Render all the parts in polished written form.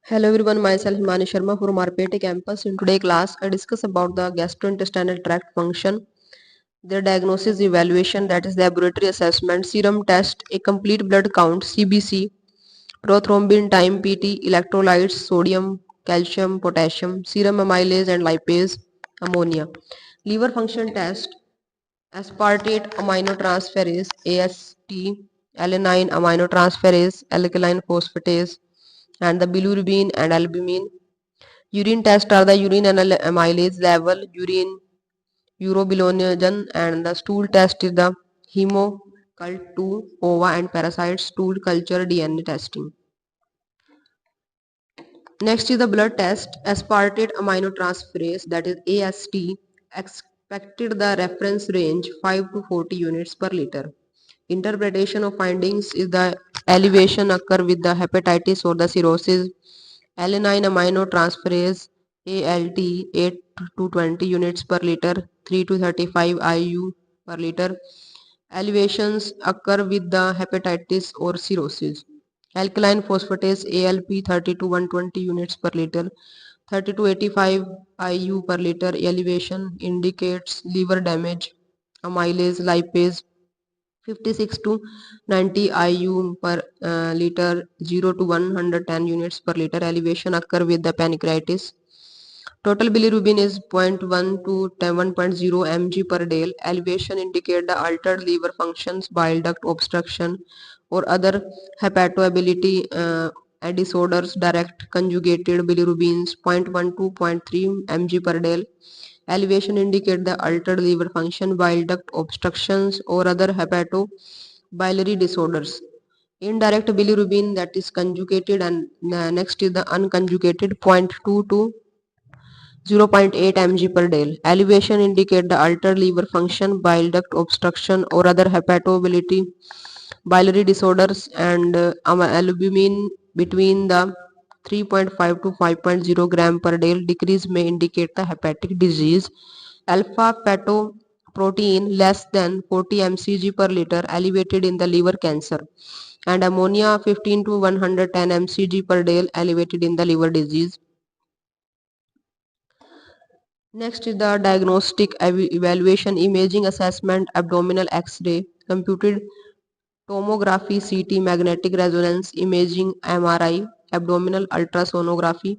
Hello everyone, myself Himani Sharma from RPIIT campus. In today's class, I discuss about the gastrointestinal tract function, their diagnosis, evaluation, that is laboratory assessment, serum test, a complete blood count, CBC, prothrombin time, PT, electrolytes, sodium, calcium, potassium, serum amylase and lipase, ammonia. Liver function test, aspartate aminotransferase, AST, alanine aminotransferase, alkaline phosphatase, and the bilirubin and albumin. Urine test are the urine amylase level, urine urobilinogen, and the stool test is the hemocult2, ova and parasite stool culture DNA testing. Next is the blood test, aspartate aminotransferase, that is AST, expected the reference range 5 to 40 units per liter. Interpretation of findings is the elevation occur with the hepatitis or the cirrhosis. Alanine aminotransferase ALT 8 to 20 units per liter, 3 to 35 IU per liter. Elevations occur with the hepatitis or cirrhosis. Alkaline phosphatase ALP 30 to 120 units per liter, 30 to 85 IU per liter. Elevation indicates liver damage. Amylase lipase 56 to 90 IU per liter, 0 to 110 units per liter. Elevation occur with the pancreatitis. Total bilirubin is 0.1 to 1.0 mg per day. Elevation indicate the altered liver functions, bile duct obstruction, or other hepatoability disorders. Direct conjugated bilirubins 0.1 to 0.3 mg per day. Elevation indicate the altered liver function, bile duct obstructions, or other hepatobiliary disorders. Indirect bilirubin, that is conjugated, and next is the unconjugated 0.2 to 0.8 mg per day. Elevation indicate the altered liver function, bile duct obstruction, or other hepatobiliary biliary disorders, and albumin between the 3.5 to 5.0 gram per day. Decrease may indicate the hepatic disease. Alpha fetoprotein less than 40 mcg per liter elevated in the liver cancer, and ammonia 15 to 110 mcg per day elevated in the liver disease. Next is the diagnostic evaluation, imaging assessment, abdominal X-ray, computed tomography, CT, magnetic resonance imaging, MRI, abdominal ultrasonography,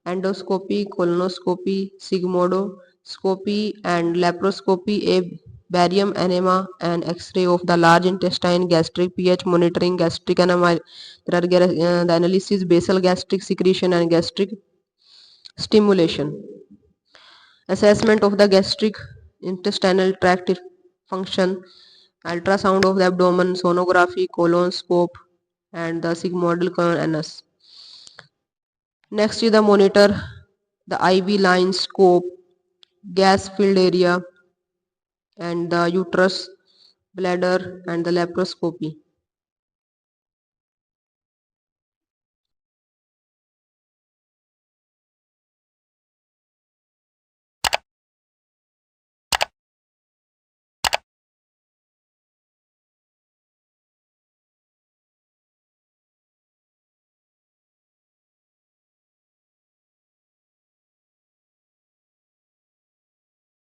endoscopy, colonoscopy, sigmoidoscopy, and laparoscopy, a barium enema, and X-ray of the large intestine, gastric pH monitoring, gastric enema, the analysis, basal gastric secretion, and gastric stimulation. Assessment of the gastric intestinal tract function, ultrasound of the abdomen, sonography, colonoscope, and the sigmoidal colon anus. Next is the monitor, the IV line, scope, gas filled area, and the uterus, bladder, and the laparoscopy.